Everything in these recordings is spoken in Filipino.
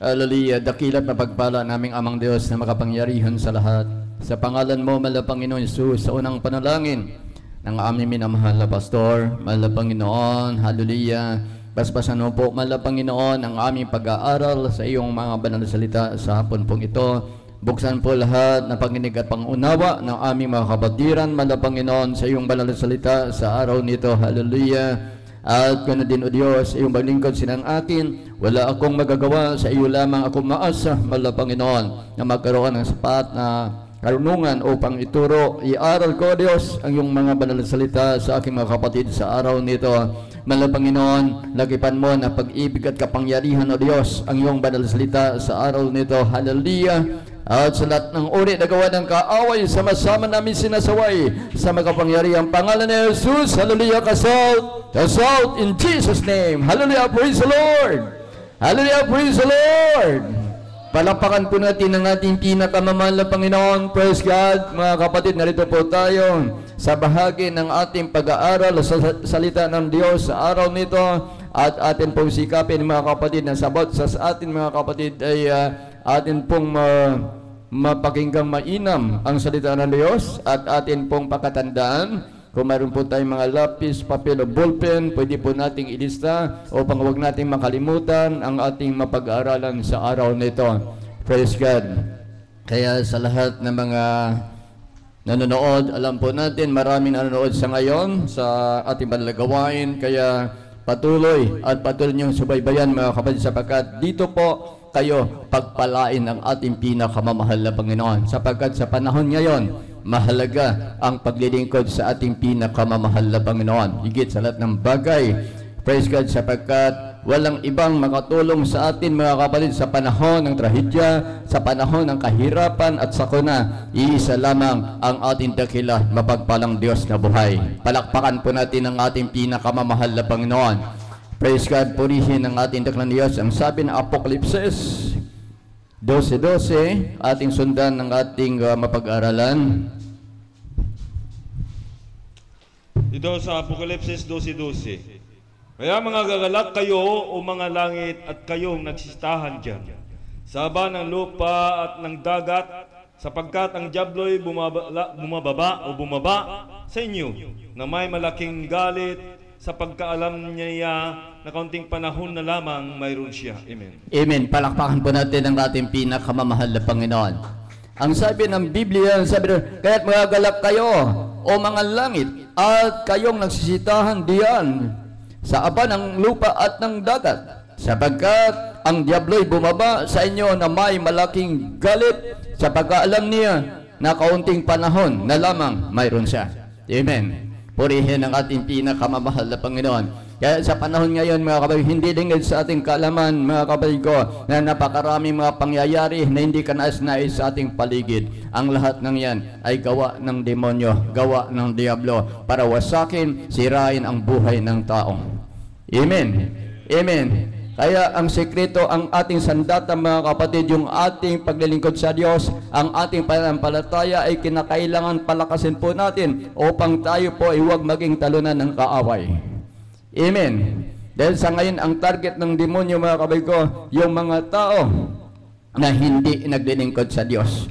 Hallelujah. Dakila't mapagpala naming Amang Diyos na makapangyarihan sa lahat. Sa pangalan mo, mahal na Panginoon Jesus, sa unang panalangin ng aming minamahal na pastor, mahal na Panginoon, hallelujah. Basbasan mo po, mahal na Panginoon, ang aming pag-aaral sa iyong mga banal na salita sa hapon pong ito. Buksan po lahat na panginig at pangunawa ng aming mga kapatiran, mahal na Panginoon, sa iyong banal na salita sa araw nito, hallelujah. At ganoon din, O Diyos, iyong maglingkod sinang akin, wala akong magagawa, sa iyo lamang ako maasa, mahal na Panginoon, na magkaroon ng sapat na karunungan upang ituro, iaral ko, O Diyos, ang iyong mga banal na salita sa aking mga kapatid sa araw nito. Mahal na Panginoon, lagipan mo na pag-ibig at kapangyarihan, O Diyos, ang iyong banal na salita sa araw nito, hallelujah. At sa lahat ng uri na gawa ng kaaway, sama-sama namin sinasaway sa makapangyarihang pangalan ni Jesus. Hallelujah, kasalt in Jesus' name. Hallelujah, praise the Lord. Hallelujah, praise the Lord. Palakpakan po natin ang ating pinakamamahal na Panginoon. Praise God. Mga kapatid, narito po tayo sa bahagi ng ating pag-aaral sa salita ng Diyos sa araw nito. At atin pong sikapin, mga kapatid, na sabot sa atin, mga kapatid, ay atin pong mapakinggang mainam ang salita ng Diyos at atin pong pakatandaan. Kung mayroon po tayong mga lapis, papel o ballpen, pwede po nating ilista upang huwag nating makalimutan ang ating mapag-aaralan sa araw nito. Praise God. Kaya sa lahat ng mga nanonood, alam po natin maraming nanonood sa ngayon sa ating banalagawain. Kaya patuloy niyong subaybayan, mga kapatid, sapagkat dito po kayo pagpalain ng ating pinakamamahal na Panginoon, sapagkat sa panahon ngayon mahalaga ang paglilingkod sa ating pinakamamahal na Panginoon higit sa lahat ng bagay. Praise God, sapagkat walang ibang makatulong sa atin, mga kapatid, sa panahon ng trahedya, sa panahon ng kahirapan at sakuna. Iisa lamang ang ating dakila, mapagpalang Diyos na buhay. Palakpakan po natin ang ating pinakamamahal na Panginoon. Praise God, purihin ang ating daklang Diyos. Ang sabi ng Apokalipsis 12:12, ating sundan ng ating mapag-aralan. Ito sa Apokalipsis 12:12. Kaya mga gagalak kayo o mga langit at kayong nagsisitahan dyan, sa aba ng lupa at ng dagat, sapagkat ang diablo'y bumaba sa inyo na may malaking galit, sa pagkaalam niya na kaunting panahon na lamang mayroon siya. Amen. Amen. Palakpakan po natin ang ating pinakamamahal na Panginoon. Ang sabi ng Biblia, sabi doon, kaya't magagalak kayo o mga langit at kayong nagsisitahan diyan sa aba ng lupa at ng dagat, sapagkat ang diablo'y bumaba sa inyo na may malaking galit, sa pagkaalam niya na kaunting panahon na lamang mayroon siya. Amen. Purihin ang ating pinakamamahal na Panginoon. Kaya sa panahon ngayon, mga kapatid, hindi lingid sa ating kaalaman, mga kapatid ko, na napakaraming mga pangyayari na hindi kanais-nais sa ating paligid. Ang lahat ng yan ay gawa ng demonyo, gawa ng diablo, para wasakin, sirain ang buhay ng tao. Amen. Amen. Kaya ang sekreto, ang ating sandata, mga kapatid, yung ating paglilingkod sa Diyos, ang ating pananampalataya ay kinakailangan palakasin po natin upang tayo po ay huwag maging talunan ng kaaway. Amen. Dahil sa ngayon, ang target ng demonyo, mga kapatid ko, yung mga tao na hindi naglilingkod sa Diyos.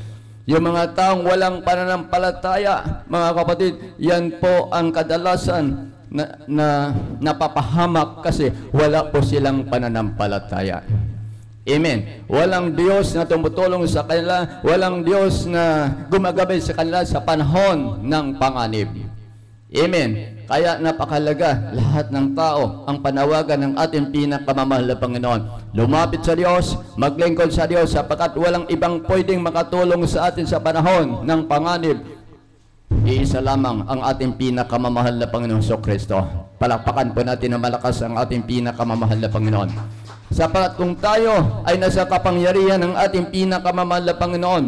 Yung mga taong walang pananampalataya, mga kapatid, yan po ang kadalasan na napapahamak kasi wala po silang pananampalataya. Amen. Walang Diyos na tumutulong sa kanila, walang Diyos na gumagabay sa kanila sa panahon ng panganib. Amen. Kaya napakalaga, lahat ng tao ang panawagan ng ating pinakamamahal na Panginoon. Lumapit sa Diyos, maglingkod sa Diyos, sapagkat walang ibang pwedeng makatulong sa atin sa panahon ng panganib. Iisa lamang ang ating pinakamamahal na Panginoon Kristo. Palakpakan po natin na malakas ang ating pinakamamahal na Panginoon. Sapat kung tayo ay nasa kapangyarihan ng ating pinakamamahal na Panginoon,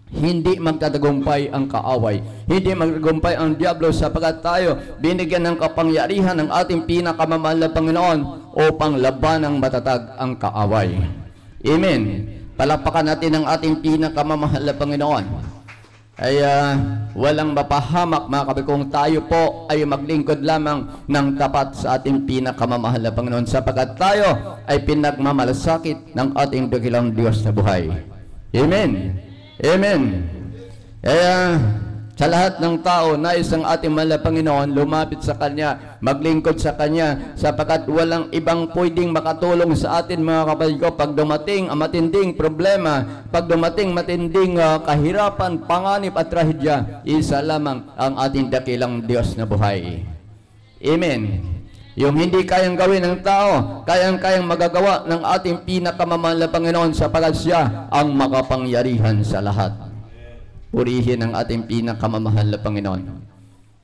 hindi magtatagumpay ang kaaway, hindi magtagumpay ang diablo, sapagkat tayo binigyan ng kapangyarihan ng ating pinakamamahal na Panginoon upang labanang matatag ang kaaway. Amen. Palakpakan natin ang ating pinakamamahal na Panginoon. ay walang mapahamak mga kapatid kung tayo po ay maglingkod lamang ng tapat sa ating pinakamamahal na Panginoon, sapagkat tayo ay pinagmamalasakit ng ating dakilang Diyos na buhay. Amen. Amen. Kaya sa lahat ng tao, nais ang ating mahal na Panginoon lumapit sa Kanya, maglingkod sa Kanya, sapagkat walang ibang pwedeng makatulong sa atin mga kapatid ko pag dumating ang matinding problema, pag dumating matinding kahirapan, panganib at trahedya, isa lamang ang ating dakilang Diyos na buhay. Amen. Yung hindi kayang gawin ng tao, kayang-kayang magagawa ng ating pinakamamahal na Panginoon, sapagkat Siya ang makapangyarihan sa lahat. Purihin ang ating pinakamamahal na Panginoon.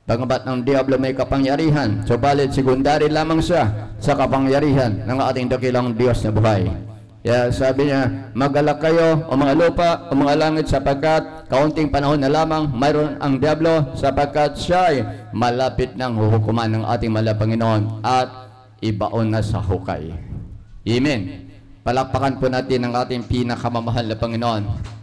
Bagamat ng diablo may kapangyarihan, subalit sekundary lamang siya sa kapangyarihan ng ating dakilang Diyos na buhay. Kaya sabi niya, mag-alak kayo o mga lupa o mga langit, sapagkat kaunting panahon na lamang mayroon ang diablo, sapagkat siya ay malapit ng huhukuman ng ating mahal na Panginoon at ibaon na sa hukay. Amen. Palakpakan po natin ang ating pinakamamahal na Panginoon.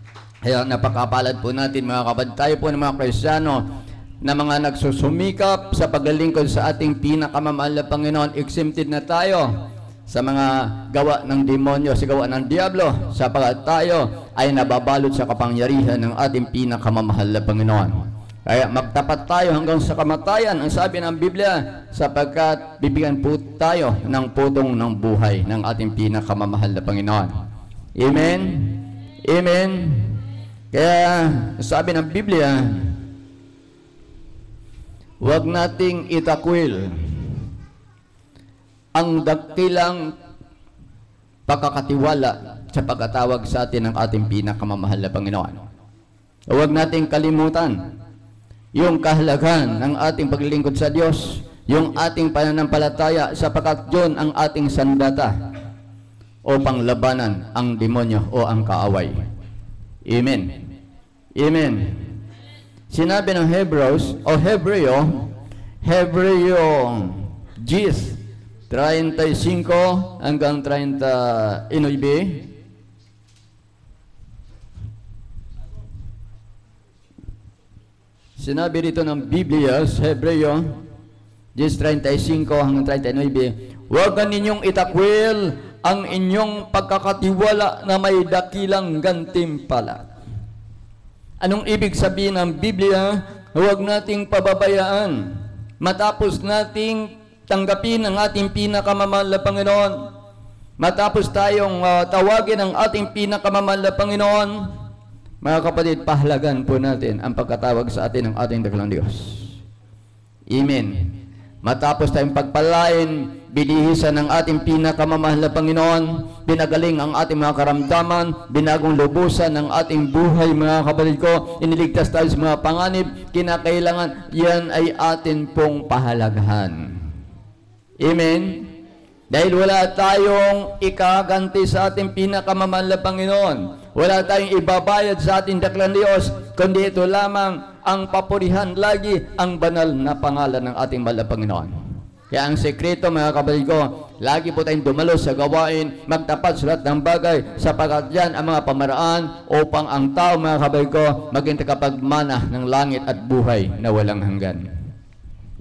Kaya napakapalad po natin mga kapatid, tayo po ng mga Kristiyano na mga nagsusumikap sa paglilingkod sa ating pinakamamahal na Panginoon. Exempted na tayo sa mga gawa ng demonyo, sa gawa ng diablo, sapagkat tayo ay nababalot sa kapangyarihan ng ating pinakamamahal na Panginoon. Kaya magtapat tayo hanggang sa kamatayan, ang sabi ng Biblia, sapagkat bibigyan po tayo ng putong ng buhay ng ating pinakamamahal na Panginoon. Amen? Amen? Kaya sabi ng Biblia, huwag nating itakwil ang dakilang pagkakatiwala sa pagkatawag sa atin ng ating pinakamamahal na Panginoon. Huwag nating kalimutan yung kahalagahan ng ating paglilingkod sa Diyos, yung ating pananampalataya, sapagkat yun ang ating sandata upang labanan ang demonyo o ang kaaway. Amen. Amen. Sinabi ng Hebrews o Hebreo 10:35 hanggang 39. Sinabi rito ng Biblia sa Hebreo 10:35 hanggang 39, huwag ninyong itakwil ang inyong pagkakatiwala na may dakilang gantimpala. Anong ibig sabihin ng Biblia? Huwag nating pababayaan matapos nating tanggapin ang ating pinakamamahal na Panginoon. Matapos tayong tawagin ang ating pinakamamahal na Panginoon, mga kapatid, pahalagan po natin ang pagkatawag sa atin ng ating dakilang Diyos. Amen. Matapos tayong pagpalain, binihisan ng ating pinakamamahal na Panginoon, binagaling ang ating mga karamdaman, binagong lubusan ng ating buhay, mga kapatid ko, iniligtas tayo sa mga panganib, kinakailangan, yan ay atin pong pahalagahan. Amen? Dahil wala tayong ikaganti sa ating pinakamamahal na Panginoon, wala tayong ibabayad sa ating dakilang Diyos, kundi ito lamang ang papurihan lagi ang banal na pangalan ng ating mahal na Panginoon. Kaya ang sekreto, mga kapatid ko, lagi po tayong dumalo sa gawain, magtapat sa lahat ng bagay, sapagkat yan ang mga pamaraan upang ang tao, mga kapatid ko, maging takapagmana ng langit at buhay na walang hanggan.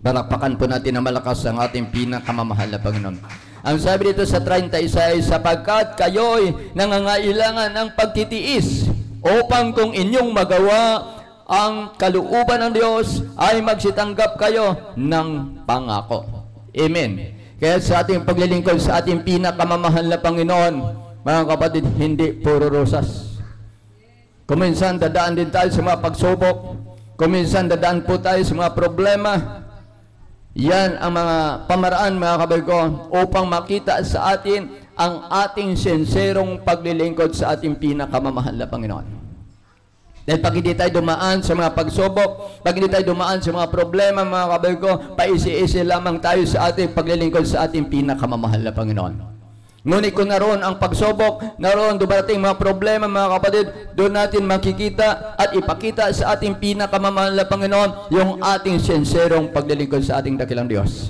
Balakpakan po natin na malakas ang ating pinakamamahal na Panginoon. Ang sabi dito sa 36, sapagkat kayo'y nangangailangan ng pagtitiis upang kung inyong magawa ang kalooban ng Diyos ay magsitanggap kayo ng pangako. Amen. Kaya sa ating paglilingkod sa ating pinakamamahal na Panginoon, mga kapatid, hindi puro rosas. Kuminsan dadaan din tayo sa mga pagsubok, kuminsan dadaan po tayo sa mga problema. Yan ang mga pamaraan, mga kapatid ko, upang makita sa atin ang ating sinserong paglilingkod sa ating pinakamamahal na Panginoon. Dahil pag hindi tayo dumaan sa mga pagsubok, pag hindi tayo dumaan sa mga problema, mga kapatid ko, paisi-isi lamang tayo sa ating paglilingkod sa ating pinakamamahal na Panginoon. Ngunit kung naroon ang pagsubok, naroon dumarating mga problema, mga kapatid, doon natin makikita at ipakita sa ating pinakamamahal na Panginoon yung ating sinserong paglilingkod sa ating dakilang Diyos.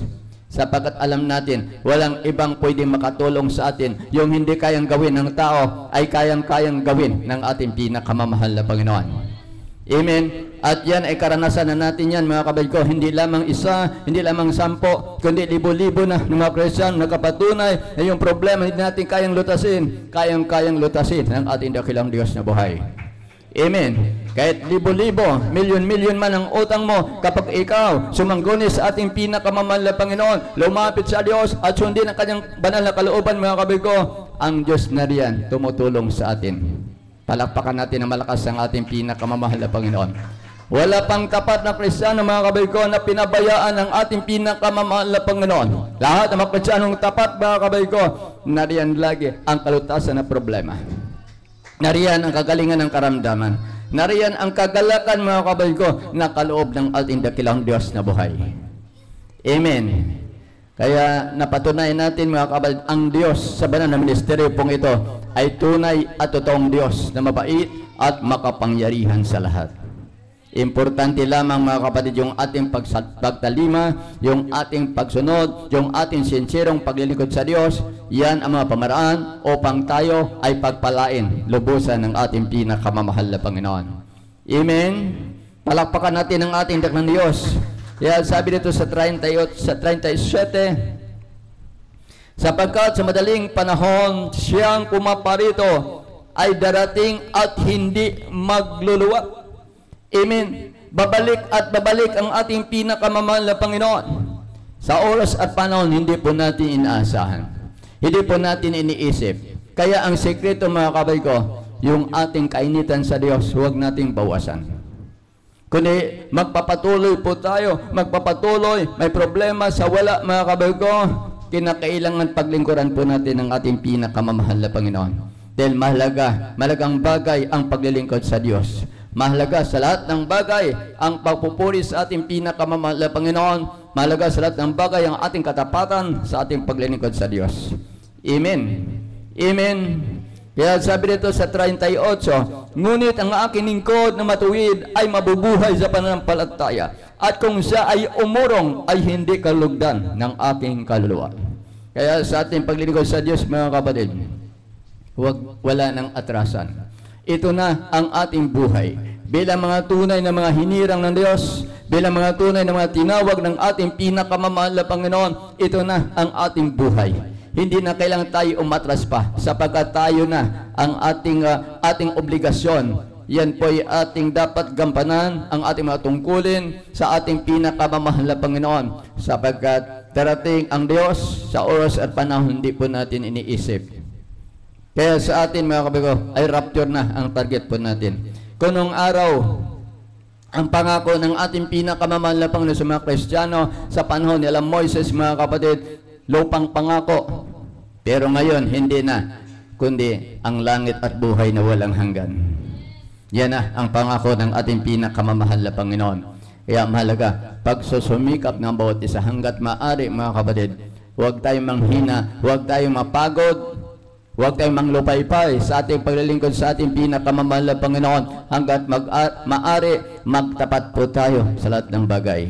Sapagkat alam natin, walang ibang pwedeng makatulong sa atin. Yung hindi kayang gawin ng tao, ay kayang-kayang gawin ng ating pinakamamahal na Panginoon. Amen. At yan ay karanasan na natin yan, mga kapatid ko. Hindi lamang isa, hindi lamang 10, kundi libo-libo na ng mga Kristiyan nakapatunay na yung problema hindi natin kayang lutasin. Kayang-kayang lutasin ng ating dakilang Diyos na buhay. Amen. Kahit libo-libo, milyon-milyon man ang utang mo, kapag ikaw sumangguni sa ating pinakamamahal na Panginoon, lumapit sa Diyos at sundin ang kanyang banal na kalooban, mga kapatid ko, ang Diyos na riyan tumutulong sa atin. Palakpakan natin na malakas ang ating pinakamamahal na Panginoon. Wala pang tapat na Kristiyano, mga kapatid ko, na pinabayaan ang ating pinakamamahal na Panginoon. Lahat ng mga Kristiyanong tapat, mga kapatid ko, nariyan lagi ang kalutasan na problema. Nariyan ang kagalingan ng karamdaman. Nariyan ang kagalakan, mga kapatid ko, na kaloob ng ating dakilang Diyos na buhay. Amen. Kaya napatunayan natin, mga kapatid, ang Diyos sa banal na ministeryo pong ito ay tunay at totoong Diyos na mabait at makapangyarihan sa lahat. Importante lamang, mga kapatid, yung ating pagtalima, yung ating pagsunod, yung ating sinserong paglilingkod sa Diyos. Yan ang mga pamaraan upang tayo ay pagpalain lubusan ng ating pinakamamahal na Panginoon. Amen. Palakpakan natin ang ating dakilang Diyos. Kaya sabi dito sa 37, sapagkat sa madaling panahon siyang pumaparito ay darating at hindi magluluwa. Amen. Babalik at babalik ang ating pinakamamahal na Panginoon. Sa oras at panahon, hindi po natin inaasahan. Hindi po natin iniisip. Kaya ang sekreto, mga kapatid ko, yung ating kainitan sa Diyos, huwag nating bawasan. Kundi magpapatuloy po tayo, magpapatuloy, may problema sa wala, mga kapatid ko, kinakailangan paglingkuran po natin ang ating pinakamamahal na Panginoon. Dahil mahalagang bagay ang paglilingkod sa Diyos. Mahalaga sa lahat ng bagay ang pagpupuri sa ating pinakamamahal na Panginoon. Mahalaga sa lahat ng bagay ang ating katapatan sa ating paglilingkod sa Diyos. Amen. Amen. Kaya sabi dito sa 38, ngunit ang aking lingkod na matuwid ay mabubuhay sa pananampalataya, at kung siya ay umurong ay hindi kalugdan ng aking kaluluwa. Kaya sa ating paglilingkod sa Diyos, mga kapatid, wala ng atrasan. Ito na ang ating buhay. Bilang mga tunay na mga hinirang ng Diyos, bilang mga tunay na mga tinawag ng ating pinakamamahal na Panginoon, ito na ang ating buhay. Hindi na kailangan tayo umatras pa, sapagkat tayo na ang ating obligasyon. Yan po ay ating dapat gampanan, ang ating mga tungkulin sa ating pinakamamahal na Panginoon, sapagkat darating ang Diyos sa oras at panahon hindi po natin iniisip. Kaya sa atin, mga kapatid ko, ay rapture na ang target po natin. Kung nung araw, ang pangako ng ating pinakamamahal na Panginoon sa mga Kristiyano sa panahon nila Moises, mga kapatid, lupang pangako. Pero ngayon, hindi na, kundi ang langit at buhay na walang hanggan. Yan na ang pangako ng ating pinakamamahal na Panginoon. Kaya mahalaga, pagsusumikap ng bawat isa hanggat maaari, mga kapatid, huwag tayong manghina, huwag tayong mapagod, huwag tayong manglupaypay sa ating paglilingkod sa ating pinakamamahal na Panginoon hanggat maaari magtapat po tayo sa lahat ng bagay.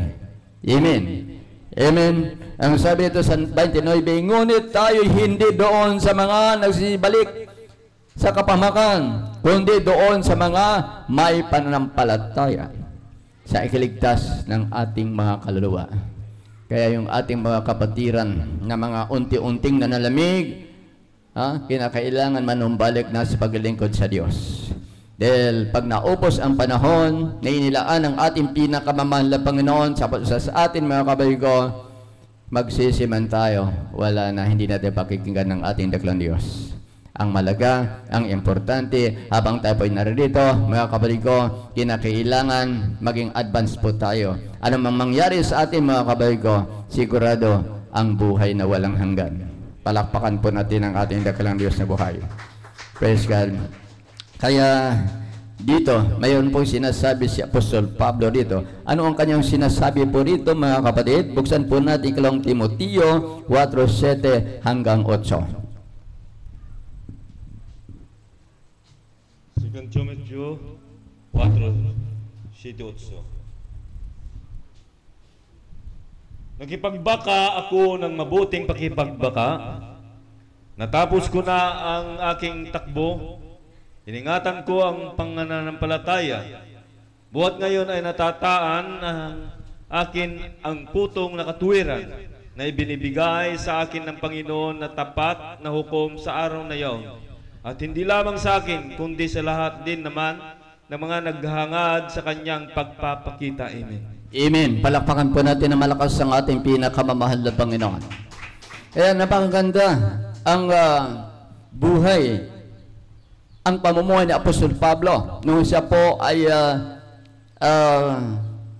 Amen. Amen. Ang sabi ito sa 29, ngunit tayo hindi doon sa mga nagsibalik sa kapahamakan, kundi doon sa mga may pananampalataya sa ikiligtas ng ating mga kaluluwa. Kaya yung ating mga kapatiran na mga unti-unting nanalamig, kinakailangan manumbalik na sa paglilingkod sa Diyos. Dahil pag naupos ang panahon na inilaan ng ating pinakamamahal na Panginoon sa atin, mga kapatid ko, magsisiman tayo. Wala na, hindi natin pakikinggan ng ating dakilang Diyos. Ang malaga, ang importante, habang tayo po ay naririto, mga kapatid ko, kinakailangan maging advance po tayo. Ano mang mangyari sa atin, mga kapatid ko, sigurado ang buhay na walang hanggan. Palakpakan po natin ang ating dakilang Diyos na buhay. Praise God. Kaya dito, mayroon pong sinasabi si Apostol Pablo dito. Ano ang kanyang sinasabi po dito, mga kapatid? Buksan po natin kay Timoteo 4:7 hanggang 8. 2 Timoteo 4:7-8. Nakipagbaka ako ng mabuting pakipagbaka. Natapos ko na ang aking takbo. Iningatan ko ang pananampalataya. Buhat ngayon ay natataan ang akin ang putong na katuwiran na ibinibigay sa akin ng Panginoon na tapat na hukom sa araw na iyon. At hindi lamang sa akin, kundi sa lahat din naman ng mga naghahangad sa kanyang pagpapakita. Amen. Amen. Palakpakan po natin na malakas ang ating pinakamamahal na Panginoon. Kaya napakaganda ang buhay, ang pamumuhay ni Apostol Pablo nung siya po ay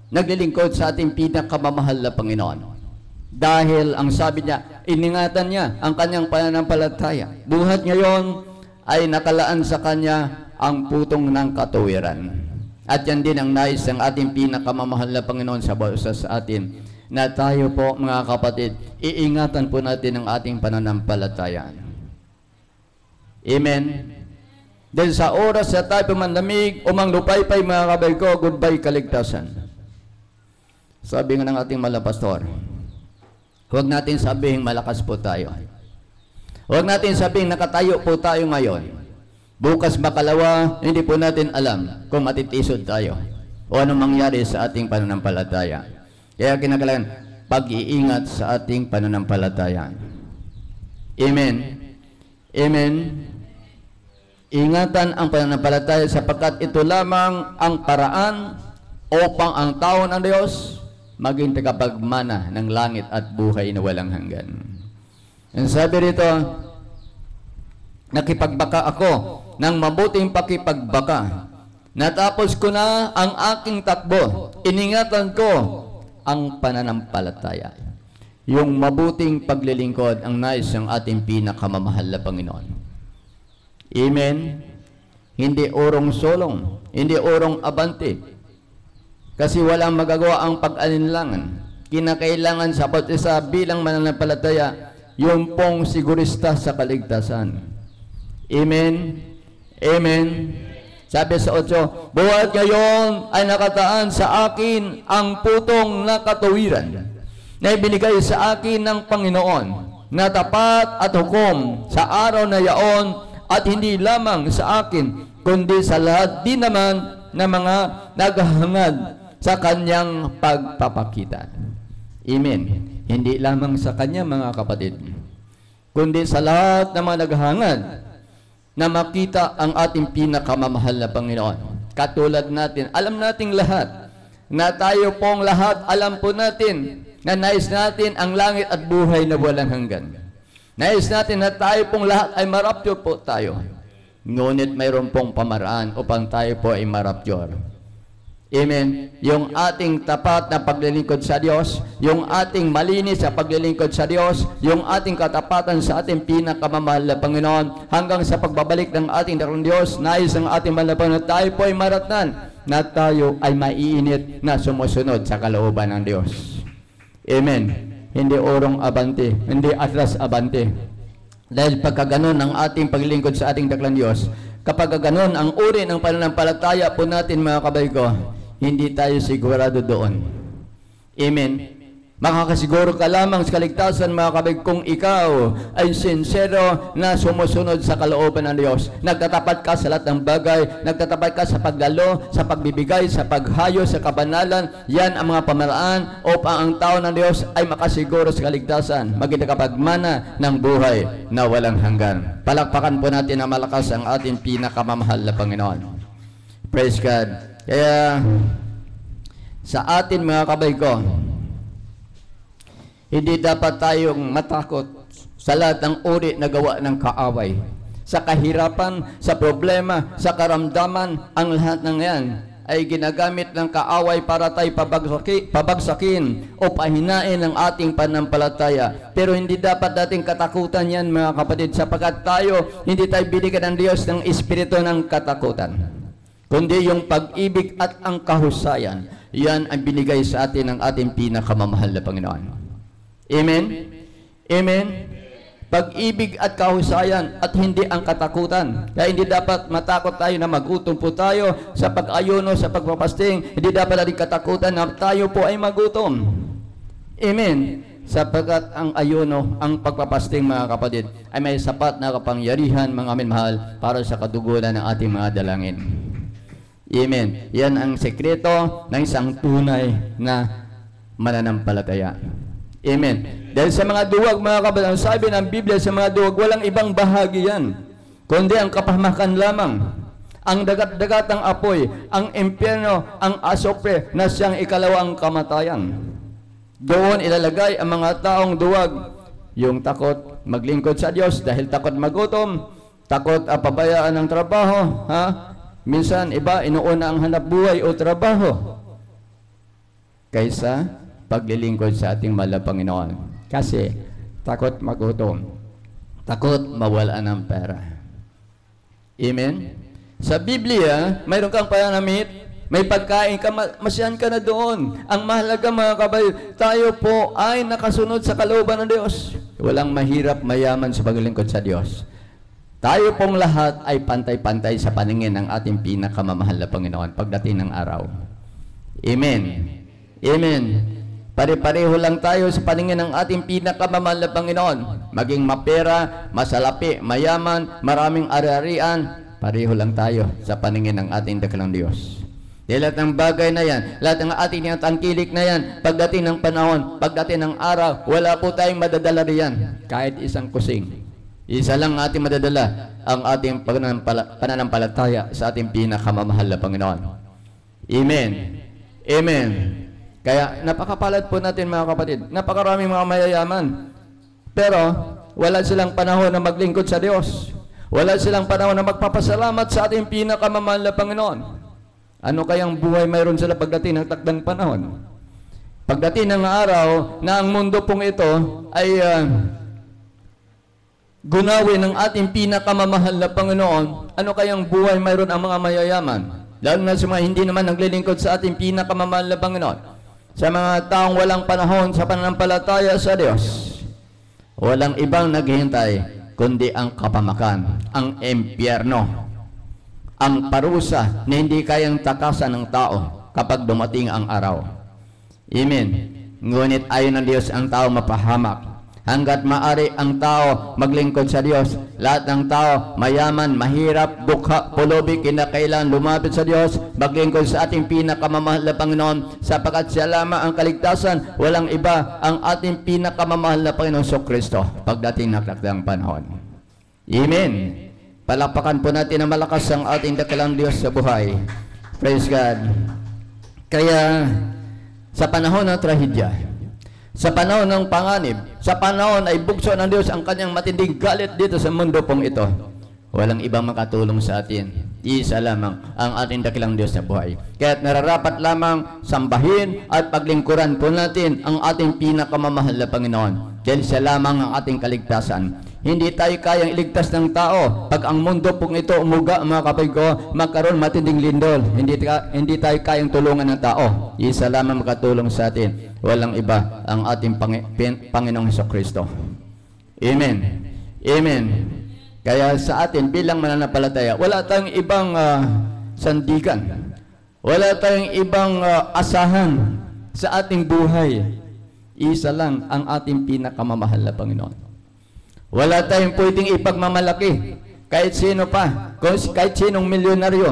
naglilingkod sa ating pinakamamahal na Panginoon. Dahil ang sabi niya, iningatan niya ang kanyang pananampalataya. Buhat ngayon ay nakalaan sa kanya ang putong ng katuwiran. At yan din ang nais ng ating pinakamamahal na Panginoon sa atin, na tayo po mga kapatid, iingatan po natin ang ating pananampalataya. Amen. Dahil sa oras na tayo pumanlamig, umanglupaypay mga kabay ko, goodbye kaligtasan. Sabi nga ng ating malapastor, huwag natin sabihin malakas po tayo. Huwag natin sabihin nakatayo po tayo ngayon. Bukas makalawa, hindi po natin alam kung matitisod tayo o anong mangyari sa ating pananampalataya. Kaya kinakailangan pag-iingat sa ating pananampalataya. Amen. Amen. Ingatan ang pananampalataya sapagkat ito lamang ang paraan upang ang tao ng Diyos maging tagapagmana ng langit at buhay na walang hanggan. Ang sabi rito, nakipagbaka ako ng mabuting pakipagbaka. Natapos ko na ang aking takbo. Iningatan ko ang pananampalataya. Yung mabuting paglilingkod ang nais ng ating pinakamamahal na Panginoon. Amen. Hindi urong solong, hindi urong abante. Kasi walang magagawa ang pag-alinlangan. Kinakailangan sa bawat isa bilang mananampalataya, yung pong sigurista sa kaligtasan. Amen. Amen. Sabi sa 8, buhat ngayon ay nakataan sa akin ang putong na katuwiran na ibinigay sa akin ng Panginoon na tapat at hukom sa araw na yaon at hindi lamang sa akin kundi sa lahat din naman ng mga naghahangad sa kanyang pagpapakita. Amen. Hindi lamang sa kanya mga kapatid, kundi sa lahat ng mga naghahangad na makita ang ating pinakamamahal na Panginoon. Katulad natin, alam nating lahat, na tayo pong lahat, alam po natin, na nais natin ang langit at buhay na walang hanggan. Nais natin na tayo pong lahat ay marapture po tayo. Ngunit mayroon pong pamaraan upang tayo po ay marapture. Amen. Yung ating tapat na paglilingkod sa Diyos, yung ating malinis sa paglilingkod sa Diyos, yung ating katapatan sa ating pinakamamahal na Panginoon, hanggang sa pagbabalik ng ating dakilang Diyos, nais ng ating mahal na Panginoon, tayo po ay maratnan na tayo ay maiinit na sumusunod sa kalooban ng Diyos. Amen. Hindi urong abante, hindi atras abante. Dahil pagka ganon ang ating paglilingkod sa ating dakilang Diyos, kapag ganon ang uri ng pananampalataya po natin mga kabay ko, hindi tayo sigurado doon. Amen. Makakasiguro ka lamang sa kaligtasan mga kabay kung ikaw ay sincero na sumusunod sa kalooban ng Diyos. Nagtatapat ka sa lahat ng bagay, nagtatapat ka sa paglalo, sa pagbibigay, sa paghayo, sa kabanalan. Yan ang mga pamaraan upang ang tao ng Diyos ay makasiguro sa kaligtasan, maging nakapagmana ng buhay na walang hanggan. Palakpakan po natin na malakas ang ating pinakamamahal na Panginoon. Praise God. Kaya sa atin mga kabay ko, hindi dapat tayong matakot sa lahat ng uri na gawa ng kaaway. Sa kahirapan, sa problema, sa karamdaman, ang lahat ng yan ay ginagamit ng kaaway para tayo pabagsakin o pahinain ang ating pananampalataya. Pero hindi dapat nating katakutan yan mga kapatid, sapagkat tayo, hindi tayo binigyan ng Diyos ng espiritu ng katakutan, kundi yung pag-ibig at ang kahusayan. Yan ang binigay sa atin ng ating pinakamamahal na Panginoon. Amen? Amen? Pag-ibig at kahusayan at hindi ang katakutan. Kaya hindi dapat matakot tayo na magutom po tayo sa pag-ayuno, sa pagpapasting. Hindi dapat natin katakutan na tayo po ay magutom. Amen? Sapagkat ang ayuno, ang pagpapasting mga kapatid, ay may sapat na kapangyarihan mga minmahal para sa kadugulan ng ating mga dalangin. Amen. Yan ang sekreto ng isang tunay na mananampalataya. Amen. Dahil sa mga duwag, mga kapatid, sabi ng Biblia, sa mga duwag, walang ibang bahagi yan, kundi ang kapahamakan lamang. Ang dagat-dagatang apoy, ang impyerno, ang asopre na siyang ikalawang kamatayan. Doon ilalagay ang mga taong duwag, yung takot maglingkod sa Diyos dahil takot magutom, takot pabayaan ng trabaho, ha? Minsan, iba, inuuna ang hanap buhay o trabaho kaysa paglilingkod sa ating mahal na Panginoon. Kasi, takot magutom, takot mawala ng pera. Amen? Sa Biblia, mayroon kang pananamit, may pagkain ka, masyan ka na doon. Ang mahalaga, mga kapatid, tayo po ay nakasunod sa kalooban ng Diyos. Walang mahirap, mayaman sa paglilingkod sa Diyos. Tayo pong lahat ay pantay-pantay sa paningin ng ating pinakamamahal na Panginoon pagdating ng araw. Amen. Amen. Pare-pareho lang tayo sa paningin ng ating pinakamamahal na Panginoon. Maging mapera, masalapi, mayaman, maraming ari-arian, pareho lang tayo sa paningin ng ating dakilang Diyos. Dahil lahat ng bagay na yan, lahat ng ating tangkilik na yan, pagdating ng panahon, pagdating ng araw, wala po tayong madadala riyan. Kahit isang kusing. Isa lang ating madadala, ang ating pananampalataya sa ating pinakamamahal na Panginoon. Amen. Amen. Kaya napakapalad po natin, mga kapatid. Napakaraming mga mayayaman. Pero wala silang panahon na maglingkod sa Diyos. Wala silang panahon na magpapasalamat sa ating pinakamamahal na Panginoon. Ano kayang buhay mayroon sila pagdating ng takdang panahon? Pagdating ng araw na ang mundo pong ito ay gunawin ng ating pinakamamahal na Panginoon, ano kayang buhay mayroon ang mga mayayaman? Lalo na sa mga hindi naman naglilingkod sa ating pinakamamahal na Panginoon. Sa mga taong walang panahon sa pananampalataya sa Diyos, walang ibang naghihintay kundi ang kapamakan, ang impyerno, ang parusa na hindi kayang takasan ng tao kapag dumating ang araw. Amen. Ngunit ayon ng Diyos ang tao mapahamak. Hanggat maari ang tao maglingkod sa Diyos, lahat ng tao, mayaman, mahirap, dukha, pulubi, kinakailan, lumapit sa Diyos, maglingkod sa ating pinakamamahal na Panginoon, sapagkat siya lamang ang kaligtasan, walang iba ang ating pinakamamahal na Panginoon sa Kristo, pagdating ng takdang panahon. Amen. Palakpakan po natin na malakas ang ating dakilang Diyos sa buhay. Praise God. Kaya, sa panahon ng trahedya, sa panahon ng panganib, sa panahon ay bugso ng Diyos ang kanyang matinding galit dito sa mundo pong ito, walang ibang makatulong sa atin. Isa lamang ang ating dakilang Diyos na buhay. Kaya't nararapat lamang sambahin at paglingkuran po natin ang ating pinakamamahal na Panginoon. Dahil siya lamang ang ating kaligtasan. Hindi tayo kayang iligtas ng tao. Pag ang mundo pong ito umuga, mga kapatid ko, magkaroon matinding lindol. Hindi tayo kayang tulungan ng tao. Isa lamang makatulong sa atin. Walang iba ang ating Panginoong Jesucristo. Amen. Amen. Kaya sa atin bilang mananampalataya, wala tayong ibang sandigan. Wala tayong ibang asahan sa ating buhay. Isa lang ang ating pinakamamahal na Panginoon. Wala tayong pwedeng ipagmamalaki kahit sino pa, kahit sinong milyonaryo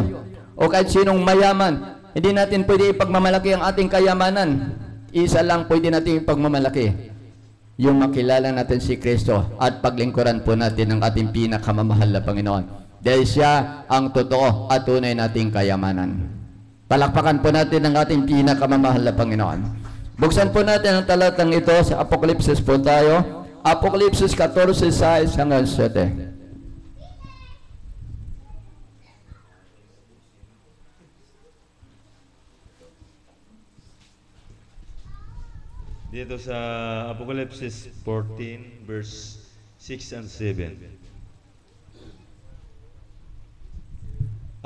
o kahit sinong mayaman. Hindi natin pwede ipagmamalaki ang ating kayamanan. Isa lang pwede natin ipagmamalaki, yung makilala natin si Kristo at paglingkuran po natin ang ating pinakamamahal na Panginoon. Dahil siya ang totoo at tunay nating kayamanan. Palakpakan po natin ang ating pinakamamahal na Panginoon. Buksan po natin ang talatang ito sa Apokalipsis po tayo. Apokalipsis 14:6 hanggang 7. Dito sa Apokalipsis 14 verse 6 and 7.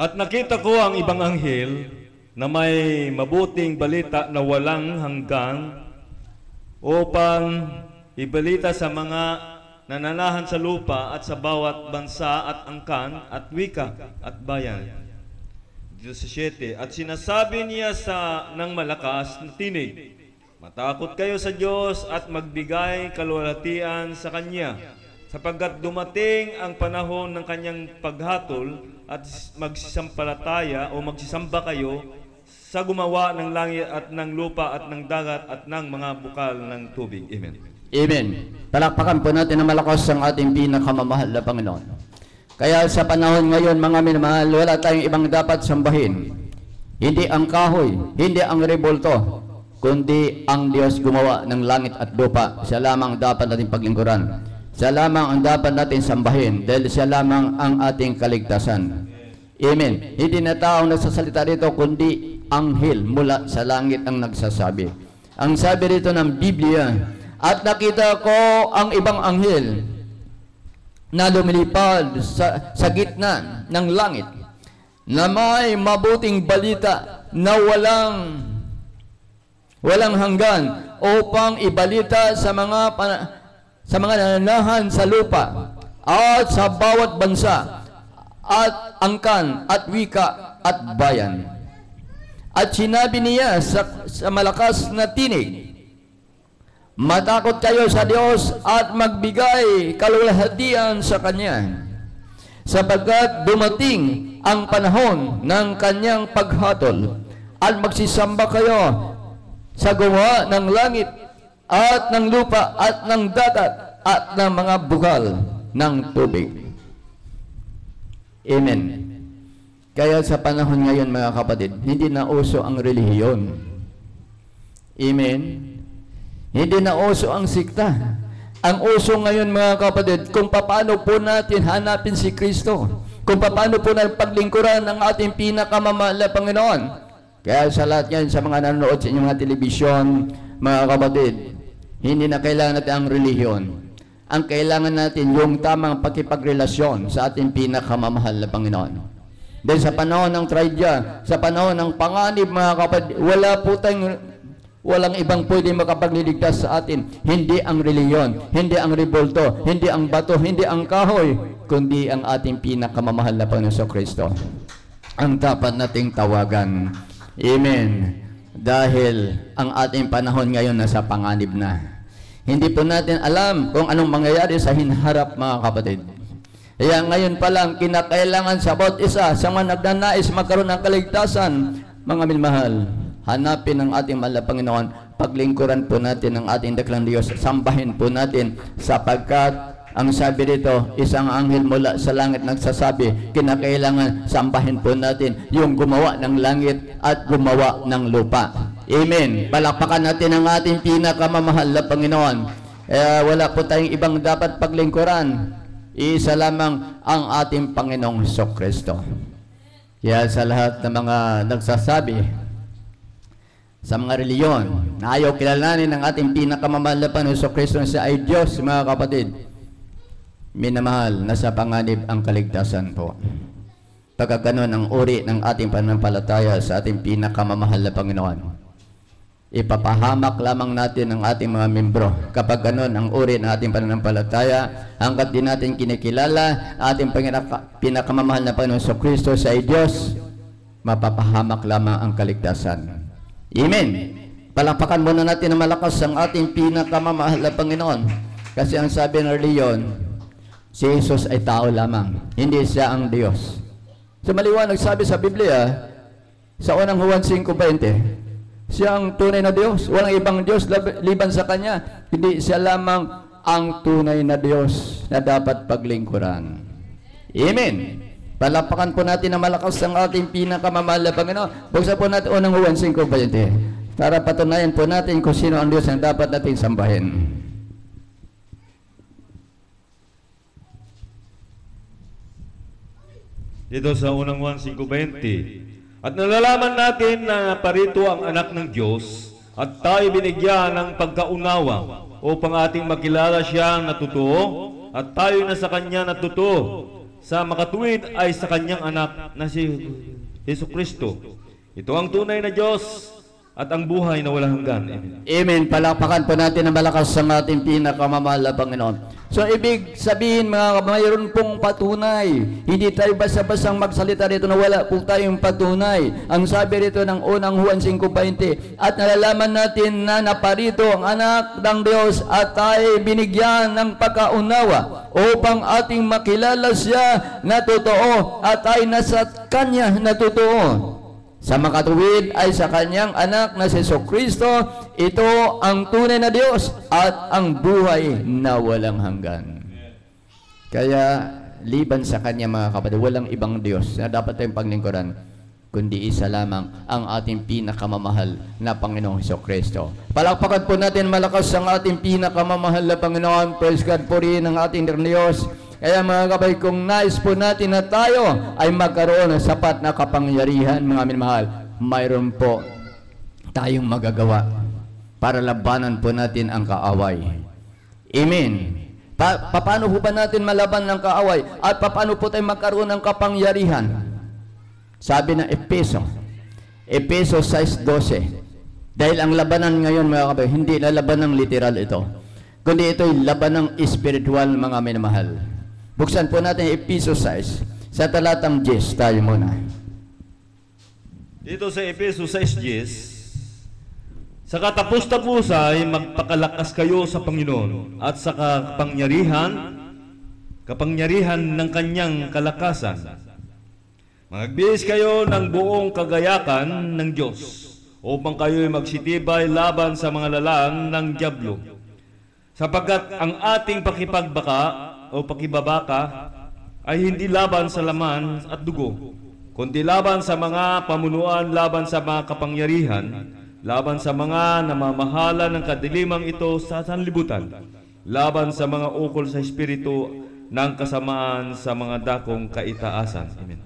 At nakita ko ang ibang anghel na may mabuting balita na walang hanggan upang ibalita sa mga nananahan sa lupa at sa bawat bansa at angkan at wika at bayan. Dito sa 7. At sinasabi niya ng malakas na tinig, matakot kayo sa Diyos at magbigay kaluwalhatian sa Kanya, sapagkat dumating ang panahon ng kanyang paghatol at magsisampalataya o magsisamba kayo sa gumawa ng langit at ng lupa at ng dagat at ng mga bukal ng tubig. Amen. Amen. Palakpakan po natin na malakas ang ating pinakamamahal na Panginoon. Kaya sa panahon ngayon, mga minamahal, wala tayong ibang dapat sambahin. Hindi ang kahoy, hindi ang rebulto, kundi ang Diyos gumawa ng langit at lupa. Siya lamang dapat natin paglingkuran. Siya lamang ang dapat natin sambahin dahil siya lamang ang ating kaligtasan. Amen. Hindi na taong nagsasalita rito, kundi anghel mula sa langit ang nagsasabi. Ang sabi rito ng Biblia, at nakita ko ang ibang anghel na lumilipad sa gitna ng langit, na may mabuting balita na walang hanggan upang ibalita sa mga nananahan sa lupa at sa bawat bansa at angkan at wika at bayan. At sinabi niya sa malakas na tinig, matakot kayo sa Diyos at magbigay kalulahatian sa Kanya, sapagkat dumating ang panahon ng Kanyang paghatol at magsisamba kayo sa gawa ng langit at ng lupa at ng dagat at ng mga bukal ng tubig. Amen. Kaya sa panahon ngayon, mga kapatid, hindi na uso ang relihiyon. Amen. Hindi na uso ang sikta. Ang uso ngayon, mga kapatid, kung paano po natin hanapin si Kristo, kung paano po natin paglingkuran ang ating pinakamamahal na Panginoon. Kaya sa lahat yan, sa mga nanonood sa inyong mga telebisyon, mga kapatid, hindi na kailangan natin ang relihiyon. Ang kailangan natin yung tamang pakipagrelasyon sa ating pinakamamahal na Panginoon. Dahil sa panahon ng traidya, sa panahon ng panganib, mga kapatid, walang ibang pwede makapagliligtas sa atin. Hindi ang reliyon, hindi ang rebulto, hindi ang bato, hindi ang kahoy, kundi ang ating pinakamamahal na Panginoon Kristo. Ang dapat nating tawagan. Amen. Dahil ang ating panahon ngayon nasa panganib na. Hindi po natin alam kung anong mangyayari sa hinaharap, mga kapatid. Kaya ngayon pa lang, kinakailangan sa bawat isa, sa mga nagnanais magkaroon ng kaligtasan, mga minmahal, hanapin ang ating mahal na Panginoon, paglingkuran po natin ang ating daklang Diyos, sambahin po natin, sapagkat ang sabi dito, isang anghel mula sa langit nagsasabi, kinakailangan sambahin po natin yung gumawa ng langit at gumawa ng lupa. Amen. Palakpakan natin ang ating pinakamamahal na Panginoon. Wala po tayong ibang dapat paglingkuran. Isa lamang ang ating Panginoong Kristo. Kaya sa lahat ng mga nagsasabi sa mga reliyon na ayaw kilalanin ang ating pinakamamahal na Panginoong Kristo na siya ay Diyos, mga kapatid, minamahal, nasa panganib ang kaligtasan po. Pagkaganon ang uri ng ating pananampalataya sa ating pinakamamahal na Panginoon, ipapahamak lamang natin ang ating mga membro. Kapag ganon ang uri ng ating pananampalataya, hanggat di natin kinikilala ating pinakamamahal na Panginoon Kristo sa Diyos, mapapahamak lamang ang kaligtasan. Amen. Palakpakan muna natin na malakas ang ating pinakamamahal na Panginoon. Kasi ang sabi ng reliyon, si Jesus ay tao lamang, hindi siya ang Diyos. Sa maliwanag sabi sa Biblia, sa unang Juan 5:20, siya ang tunay na Diyos. Walang ibang Diyos liban sa Kanya. Hindi siya lamang ang tunay na Diyos na dapat paglingkuran. Amen. Palapakan po natin na malakas ang ating pinakamamahal na Panginoon. Buksan po natin unang Juan 5:20 para patunayan po natin kung sino ang Diyos na dapat natin sambahin. Dito sa unang Juan 5:20, at nalalaman natin na parito ang anak ng Diyos at tayo binigyan ng pagkaunawa upang ating makilala siya na totoo at tayo na sa Kanya na totoo. Sa makatuwid ay sa Kanyang anak na si Jesucristo. Ito ang tunay na Diyos at ang buhay na walang hanggan. Amen. Amen. Palakpakan po natin ang malakas sa ating pinakamamahal na Panginoon. So, ibig sabihin, mga mayroon pong patunay. Hindi tayo basta-bastang magsalita rito na wala po tayong patunay. Ang sabi rito ng unang Juan 5:20, at nalalaman natin na naparito ang anak ng Diyos at tayo binigyan ng pagkaunawa upang ating makilala siya na totoo at ay nasa Kanya na totoo. Sa makatuwid ay sa Kanyang anak na si Jesucristo, ito ang tunay na Diyos at ang buhay na walang hanggan. Kaya, liban sa Kanya mga kapatid, walang ibang Diyos na dapat tayong paglingkuran, kundi isa lamang ang ating pinakamamahal na Panginoong Jesucristo. Palakpakan po natin malakas ang ating pinakamamahal na Panginoon. Praise God po rin ang ating Diyos. Kaya mga kapatid, kung nais po natin na tayo ay magkaroon ng sapat na kapangyarihan, mga minamahal, mayroon po tayong magagawa para labanan po natin ang kaaway. Amen. Paano po ba natin malaban ng kaaway? At paano po tayo magkaroon ng kapangyarihan? Sabi ng Efeso 6:12. Dahil ang labanan ngayon, mga kapatid, hindi na labanang literal ito, kundi ito'y labanang espiritual, mga minamahal. Buksan po natin Efeso 6 sa talatang 10 tayo muna. Dito sa Efeso 6:10, sa katapos-tapos ay magpakalakas kayo sa Panginoon at sa kapangyarihan ng Kanyang kalakasan. Magbihis kayo ng buong kagayakan ng Diyos upang kayo'y magsitibay laban sa mga lalang ng dyablo. Sapagkat ang ating pakipagbaka o pakibabaka ay hindi laban sa laman at dugo, kundi laban sa mga pamunuan, laban sa mga kapangyarihan, laban sa mga namamahala ng kadilimang ito sa sanlibutan, laban sa mga ukol sa espiritu ng kasamaan sa mga dakong kaitaasan. Amen.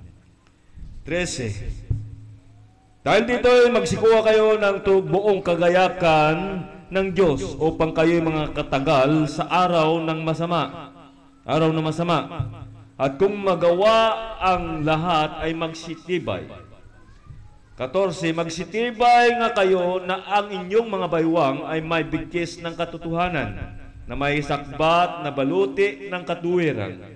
13. Dahil dito magsikuha kayo ng buong kagayakan ng Diyos upang kayo'y mga katagal sa araw na masama. At kung magawa ang lahat ay magsitibay. 14. Magsitibay nga kayo na ang inyong mga baywang ay may bigkis ng katotohanan, na may sakbat na baluti ng katuwiran.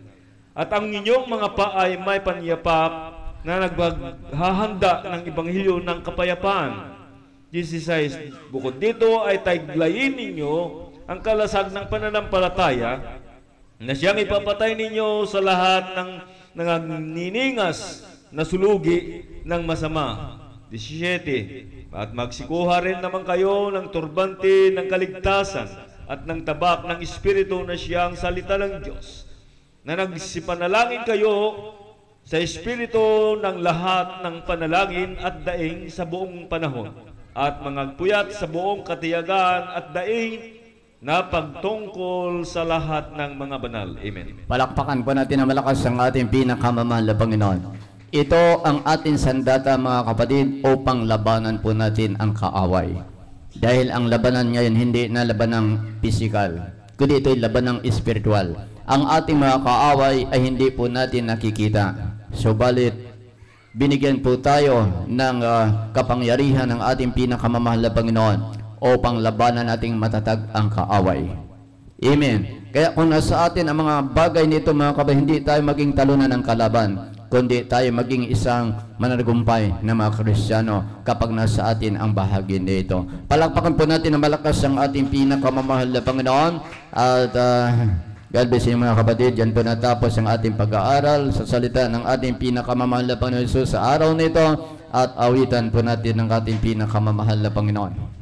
At ang inyong mga paa ay may panyapak na naghahanda ng ebanghelyo ng kapayapaan. 16. Bukod dito ay taglayin ninyo ang kalasag ng pananampalataya na siyang ipapatay ninyo sa lahat ng nanganiningas na sulugi ng masama. 17. At magsikuha rin naman kayo ng turbante ng kaligtasan at ng tabak ng Espiritu na siyang salita ng Diyos, na nagsipanalangin kayo sa Espiritu ng lahat ng panalangin at daing sa buong panahon, at mangagpuyat sa buong katiyagan at daing na pagtungkol sa lahat ng mga banal. Amen. Palakpakan po natin ang malakas ang ating pinakamamahal na Panginoon. Ito ang ating sandata, mga kapatid, upang labanan po natin ang kaaway. Dahil ang labanan ngayon hindi na labanang pisikal, kundi ito'y labanang espiritual. Ang ating mga kaaway ay hindi po natin nakikita. Subalit, binigyan po tayo ng kapangyarihan ng ating pinakamamahal na Panginoon upang labanan nating matatag ang kaaway. Amen. Kaya kung nasa atin ang mga bagay nito, mga kapatid, hindi tayo maging talunan ng kalaban, kundi tayo maging isang mananagumpay na mga Kristiyano kapag nasa atin ang bahagi nito. Palakpakan po natin na malakas ang ating pinakamamahal na Panginoon. At God bless you, mga kapatid. Diyan po natapos ang ating pag-aaral sa salita ng ating pinakamamahal na Panginoon Jesus sa araw nito, at awitan po natin ng ating pinakamamahal na Panginoon.